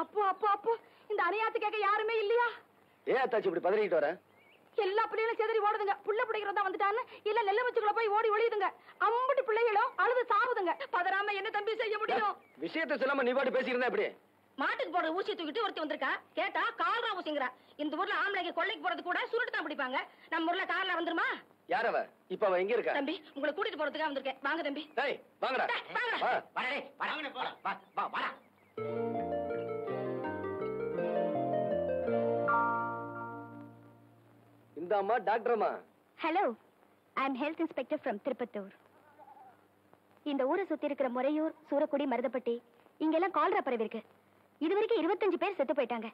அப்போ அப்போ அப்போ இந்த அணையாத்து கேட்க யாருமே இல்லையா? ஏன் அத்தாச்சி இப்படி பதறிக்கிட்டு வர? எல்லா பிள்ளைகளும் செதறி ஓடுதுங்க. புள்ள பிடிக்கிறதா வந்துட்டான்னு இல்ல நெல்ல வச்சுக்குள்ள போய் ஓடி ஒளியுதுங்க. அம்புட்டு பிள்ளைகளும் அழுது சாவுதுங்க. பதறாம என்ன தம்பி செய்ய முடியும்? விஷயத்தை சொல்லாம நீ பாட்டு பேசிக்கிறதா எப்படி? மாட்டுக்கு போடுற ஊசி தூக்கிட்டு ஒருத்தி வந்திருக்கா. கேட்டா கால்ரா ஊசிங்கிறா. இந்த ஊர்ல ஆம்பளைக்கு கொள்ளைக்கு போறது கூட சுருட்டு தான் பிடிப்பாங்க. நம்ம ஊர்ல கார்ல வந்துருமா? யார் அவ? இப்ப அவ எங்க இருக்கா? தம்பி உங்களை கூட்டிட்டு போறதுக்காக வந்திருக்கேன். வாங்க தம்பி. டேய் வாங்கடா. வாடா. இந்த அம்மா டாக்டர்மா. Hello, I am health inspector from Tirupattur. இந்த ஊரை சுத்தி இருக்கிற முறையூர், சூரக்குடி, மருதப்பட்டி இங்கெல்லாம் கால்ரா பரவி இருக்கு. இது வரைக்கும் 25 பேர் செத்து போயிட்டாங்க.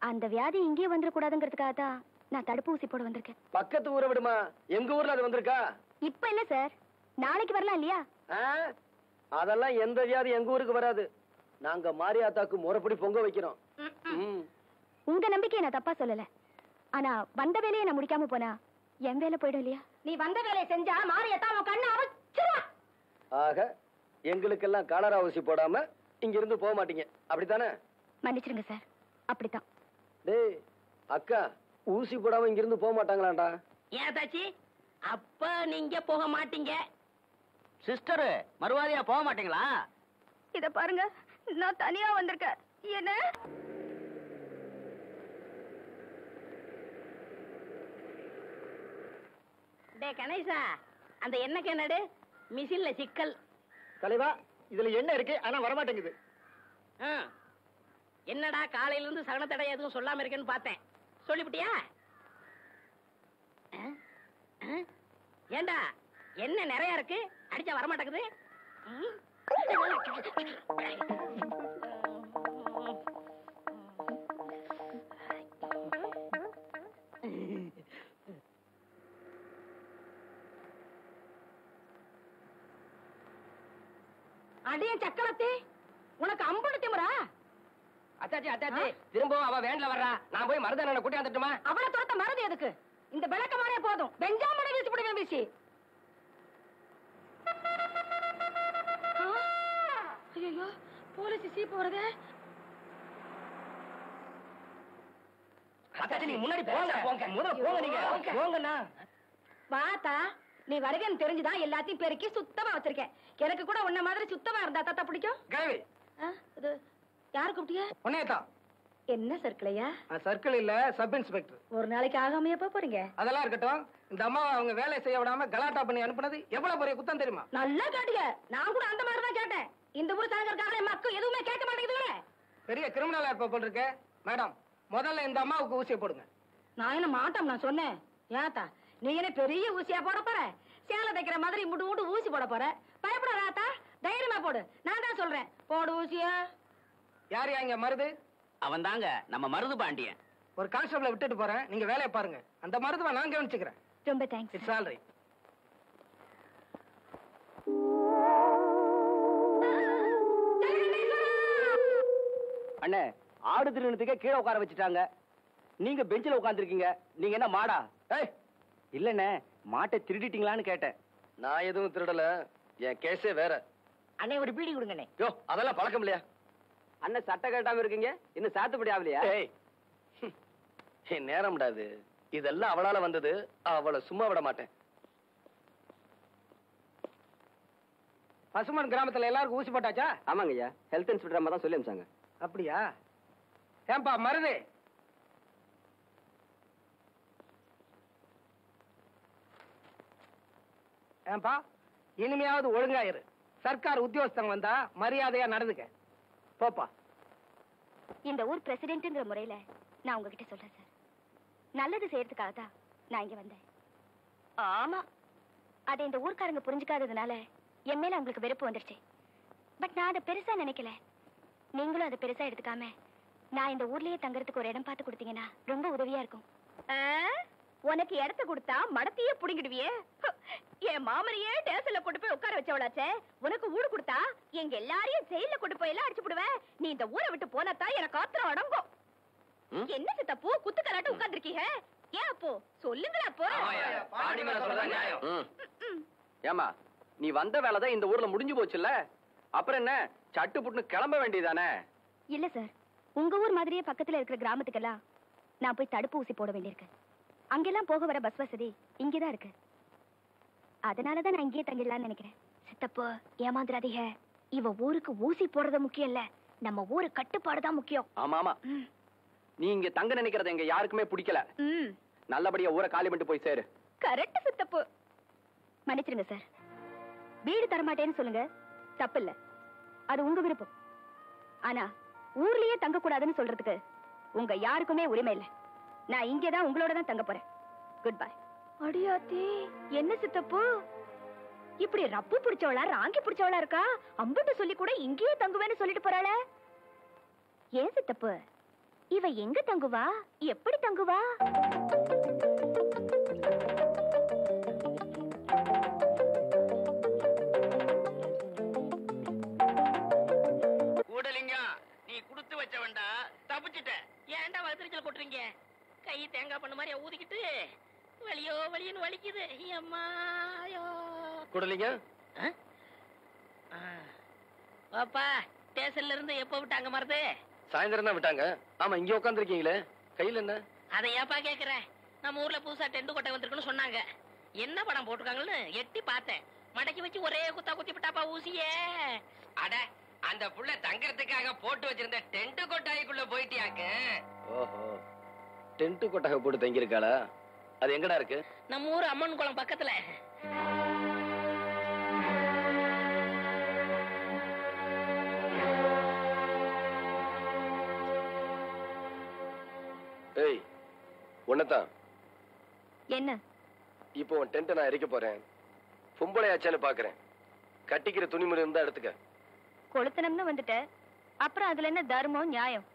அந்த வியாதி இங்கே வந்துடக்கூடாதுங்கிறதுக்காக தான் நான் தடுப்பூசி போட வந்திருக்கேன். பக்கத்து ஊரை விடுமா, எங்க ஊர்ல அது வந்திருக்கா? இப்ப இல்ல சார், நாளைக்கு வரலாம் இல்லையா? அதெல்லாம் எந்த வியாதி எங்க ஊருக்கு வராது. நாங்க மாரியாத்தாக்கு முறைப்படி பொங்க வைக்கிறோம். உங்க நம்பிக்கையை நான் தப்பா சொல்லல. ஆனா வந்த வேலையை நான் முடிக்காம போனா என் வேலை போயிடும் இல்லையா? நீ வந்த வேலையை செஞ்சா மாரியத்தா உன் கண்ணு அவச்சிருவா. ஆக எங்களுக்கெல்லாம் காலரா ஊசி போடாம இங்க இருந்து போக மாட்டீங்க, அப்படித்தானே? மன்னிச்சிருங்க சார், அப்படித்தான். டேய் அக்கா, ஊசி போடாம இங்க இருந்து போக மாட்டாங்களாண்டா? ஏன் தாச்சி அப்ப நீங்க போக மாட்டீங்க? சிஸ்டர் மறுவாதியா போக மாட்டீங்களா? இத பாருங்க, நான் தனியா வந்திருக்கேன். என்ன டே கணேசா, அந்த எண்ணெய் என்னடு மிஷின்ல சிக்கல். தலைவா, இதுல என்ன இருக்கு ஆனா வரமாட்டேங்குது. என்னடா காலையில இருந்து சகன தடை எதுவும் சொல்லாம இருக்கேன்னு பார்த்தேன். சொல்லிவிட்டியா? ஏண்டா என்ன நிறைய இருக்கு, அடிச்சா வரமாட்டேங்குது. அடிய சக்கரத்தி, உனக்கு அம்புடு திமுறா? அத்தாச்சி அத்தாச்சி, திரும்பவும் அவ வேன்ல வர்றா. நான் போய் மருதான கூட்டியாந்துட்டுமா? அவளை துரத்த மறதி எதுக்கு? இந்த விளக்கமானே போதும். பெஞ்சாமனை வீசி பிடிக்க வீசி. ஐயோ, போலீஸ் சீப்பு வருது. அத்தாச்சி நீங்க முன்னாடி போங்க. முதல்ல போங்க. நீங்க போங்கண்ணா. வாத்தா, நீ வருகன்னு தெரிஞ்சுதான் எல்லாத்தையும் பெருக்கி சுத்தமா வச்சிருக்கேன். எனக்கு கூட உன்ன மாதிரி சுத்தமா இருந்தா தாத்தா பிடிக்கும். கிழவி, இது யாரு கூப்பிட்டிய? உன்னையத்தான். என்ன சர்க்கிளையா? சர்க்கிள் இல்ல, சப் இன்ஸ்பெக்டர். ஒரு நாளைக்கு ஆகாமையா போறீங்க? அதெல்லாம் இருக்கட்டும். இந்த அம்மா அவங்க வேலை செய்ய விடாம கலாட்டா பண்ணி அனுப்புனது எவ்வளவு பெரிய குத்தம் தெரியுமா? நல்லா கேட்டீங்க. நான் கூட அந்த மாதிரி தான் கேட்டேன். இந்த ஊர் தலைவருக்காக மக்கள் எதுவுமே கேட்க மாட்டேங்குது. பெரிய கிரிமினலா இருப்ப போல் இருக்கு. மேடம், முதல்ல இந்த அம்மாவுக்கு ஊசியை போடுங்க. நான் என்ன மாட்டோம் நான் சொன்னேன். ஏத்தா, நீ என்ன பெரிய ஊசியா போட போற? சேலை தைக்கிற மாதிரி முட்டு முட்டு ஊசி போட போற? பயப்படாதா, தைரியமா போடு. நான் தான் சொல்றேன், போடு ஊசியா. யார் இங்க மருது? அவன் தாங்க நம்ம மருது பாண்டியன். ஒரு கான்ஸ்டபிளை விட்டுட்டு போறேன், நீங்க வேலையை பாருங்க. அந்த மருதுவை நான் கவனிச்சுக்கிறேன். ரொம்ப தேங்க்ஸ். It's all right. அண்ணே, ஆடு திருநத்துக்கே கீழே உட்கார வச்சுட்டாங்க. நீங்க பெஞ்சில உட்காந்துருக்கீங்க. நீங்க என்ன மாடா? இல்லண்ணே, மாட்டை திருடிட்டீங்களான்னு கேட்டேன். நான் எதுவும் திருடல, என் கேஸே வேற. அண்ணே ஒரு பீடி கொடுங்கண்ணே. யோ, அதெல்லாம் பழக்கம் இல்லையா? அண்ணன் சட்டை கேட்டாம இருக்கீங்க, இன்னும் சாத்துப்படி ஆகலையா? நேரம்டாது. இதெல்லாம் அவளால வந்தது. அவளை சும்மா விட மாட்டேன். பசுமன் கிராமத்துல எல்லாருக்கும் ஊசி போட்டாச்சா? ஆமாங்க ஐயா, ஹெல்த் இன்ஸ்பெக்டர் அம்மா தான் சொல்லி அனுப்பிச்சாங்க. அப்படியா? ஏன்பா மருது, ஏன்பா இனிமையாவது ஒழுங்காயிரு. சர்க்கார் உத்தியோகஸ்தங்க வந்தா மரியாதையா நடந்துக்க. போப்பா. இந்த ஊர் பிரசிடென்ட்ங்கிற முறையில நான் உங்ககிட்ட சொல்றேன் சார். நல்லது செய்யறதுக்காக தான் நான் இங்க வந்தேன். ஆமா, அதை இந்த ஊர்க்காரங்க புரிஞ்சுக்காததுனால என் மேல உங்களுக்கு வெறுப்பு வந்துருச்சு. பட் நான் அதை பெருசா நினைக்கல. நீங்களும் அதை பெருசா எடுத்துக்காம நான் இந்த ஊர்லயே தங்கறதுக்கு ஒரு இடம் பார்த்து கொடுத்தீங்கன்னா ரொம்ப உதவியா இருக்கும். உனக்கு இடத்த கொடுத்தா மடத்தையே புடிங்கிடுவியே. என் மாமரையே டேசல்ல கொண்டு போய் உட்கார வச்சவளாச்சே. உனக்கு ஊடு கொடுத்தா எங்க எல்லாரையும் ஜெயில கொண்டு போய் எல்லாம் அடிச்சு விடுவேன். நீ இந்த ஊரை விட்டு போனதான் எனக்கு ஆத்திரம் அடங்கும். என்ன சித்தப்பூ குத்து கலாட்ட உட்கார்ந்துருக்கீங்க? ஏன் அப்போ சொல்லுங்களா? அப்போ ஏமா, நீ வந்த வேலைதான் இந்த ஊர்ல முடிஞ்சு போச்சுல்ல, அப்புறம் என்ன சட்டு புட்டுன்னு கிளம்ப வேண்டியதானே? இல்ல சார், உங்க ஊர் மாதிரியே பக்கத்துல இருக்கிற கிராமத்துக்கெல்லாம் நான் போய் தடுப்பு ஊசி போட வேண்டியிருக்கு. அங்கெல்லாம் போக வர பஸ் வசதி இங்கதான் இருக்கு. அதனாலதான் நான் இங்கேயே தங்கிடலாம்னு நினைக்கிறேன். சித்தப்பு ஏமாந்துடாதீங்க. இவ ஊருக்கு ஊசி போடுறது முக்கியம் இல்ல, நம்ம ஊரு கட்டுப்பாடுதான் முக்கியம். ஆமா ஆமா, நீ இங்க தங்க நினைக்கிறது எங்க யாருக்குமே பிடிக்கல. நல்லபடியா ஊரை காலி பண்ணிட்டு போய் சேரு. கரெக்ட் சித்தப்பு. மன்னிச்சிருங்க சார், வீடு தரமாட்டேன்னு சொல்லுங்க, தப்பு இல்ல, அது உங்க விருப்பம். ஆனா ஊர்லயே தங்க கூடாதுன்னு சொல்றதுக்கு உங்க யாருக்குமே உரிமை இல்ல. நான் இங்கேதான் உங்களோட தான் தங்க போறேன். Good bye. அடியாத்தி, என்ன சித்தப்பு இப்படி ரப்பு பிடிச்சவளா ராங்கி பிடிச்சவளா இருக்கா? அம்புட்டு சொல்லி கூட இங்கேயே தங்குவேன்னு சொல்லிட்டு போறாள. ஏன் சித்தப்பு, இவ எங்க தங்குவா, எப்படி தங்குவா? கூடலிங்கம், நீ குடுத்து வச்ச வேண்டா, தப்பிச்சுட்ட. ஏன்டா வளர்த்துச்சல் கொட்டுறீங்க? கை தேங்காய் பண்ண மாதிரி ஊதிக்கிட்டு வலியோ வலியோன்னு வலிக்குது. அம்மாயோ குடலிங்க, பாப்பா, ஸ்டேஷன்ல இருந்து எப்ப விட்டாங்க மருது? சாயந்தரம் தான் விட்டாங்க. ஆமா, இங்க உட்காந்துருக்கீங்களே, கையில என்ன? அதை ஏப்பா கேக்குறேன்? நம்ம ஊர்ல புதுசா டென்ட் கொட்டை வந்திருக்குன்னு சொன்னாங்க. என்ன படம் போட்டிருக்காங்கன்னு எட்டி பார்த்தேன். மடக்கி வச்சு ஒரே குத்தா குத்தி விட்டாப்பா ஊசியே. அட, அந்த புள்ள தங்கறதுக்காக போட்டு வச்சிருந்த டென்ட் கொட்டாய்க்குள்ள போயிட்டியாக்கு. ஓஹோ, டென்ட் கொட்டகை போட்டு தங்கியிருக்காளா? அது எங்கடா இருக்கு? நம்ம ஊர் அம்மன் குளம் பக்கத்துல. ஏய், உன்னதான். என்ன? இப்போ உன் டென்ட்டை நான் எரிக்க போறேன். பொம்பளையாச்சான்னு பாக்குறேன். கட்டிக்கிற துணிமணி இருந்தா எடுத்துக்க. கொளுத்தனம்னு வந்துட்ட, அப்புறம் அதுல என்ன தர்மம் நியாயம்?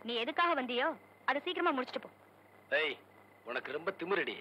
நீ எதுக்காக வந்தியோ அதை சீக்கிரமா முடிச்சிட்டு போ. ஏய், உனக்கு ரொம்ப திமிரடி.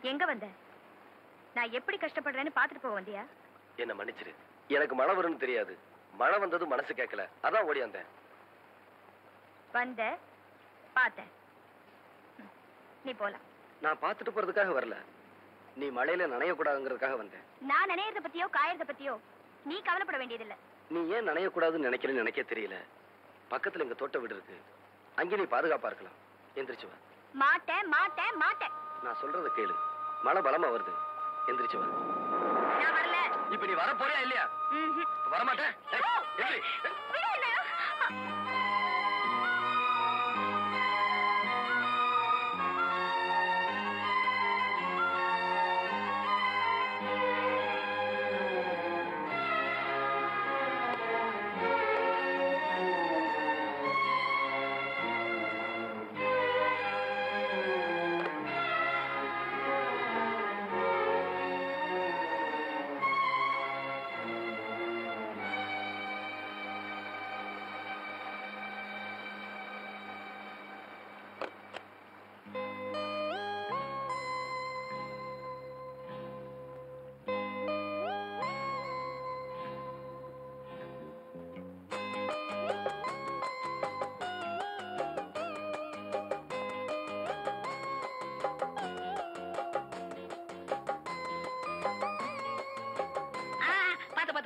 எங்க வந்த? நான் எப்படி கஷ்டப்படுறேன்னு பாத்துட்டு போக வந்தியா? என்ன மன்னிச்சிரு, எனக்கு மழை வரும்னு தெரியாது. மழை வந்தது மனசு கேட்கல, அதான் ஓடி வந்தேன். வந்த, பார்த்தேன், நீ போலாம். நான் பார்த்துட்டு போறதுக்காக வரல, நீ மழையில நனையக்கூடாதுங்கிறதுக்காக வந்தேன். நான் நினைறத பத்தியோ காயறத பத்தியோ நீ கவலைப்பட வேண்டியதில்லை. நீ ஏன் நனையக்கூடாதுன்னு நினைக்கிறேன்னு எனக்கே தெரியல. பக்கத்துல எங்க தோட்ட வீடு இருக்கு, அங்கே நீ பாதுகாப்பா இருக்கலாம். எந்திரிச்சு வா. மாட்டேன் மாட்டேன் மாட்டேன். நான் சொல்றத கேளு, மழை பலமா வருது. எந்திரிச்சு வா. நான் வரல. இப்ப நீ வர போறியா இல்லையா? வரமாட்டேன்.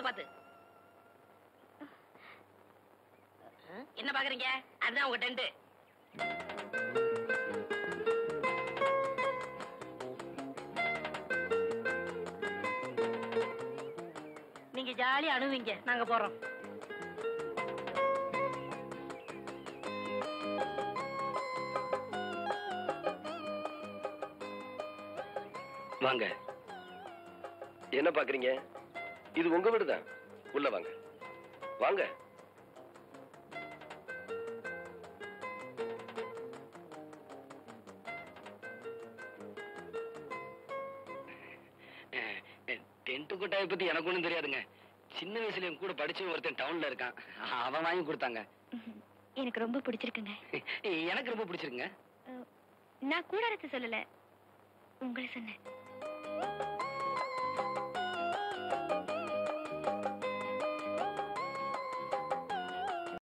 பாத்து. என்ன பாக்குறீங்க? அதுதான் உங்க டென்ட். நீங்க ஜாலியா அணுவீங்க, நாங்க போறோம். வாங்க. என்ன பாக்குறீங்க? இது உங்க வீடுதான். உள்ள வாங்க. வாங்க. டென்ட் கொட்டாயை பத்தி எனக்கு ஒண்ணும் தெரியாதுங்க. சின்ன வயசுல என் கூட படிச்சவன் ஒருத்தன் டவுன்ல இருக்கான். அவன் வாங்கி கொடுத்தாங்க. எனக்கு ரொம்ப பிடிச்சிருக்குங்க. எனக்கு ரொம்ப பிடிச்சிருக்குங்க. நான் கூடாரத்தை சொல்லல, உங்களை சொன்னேன்.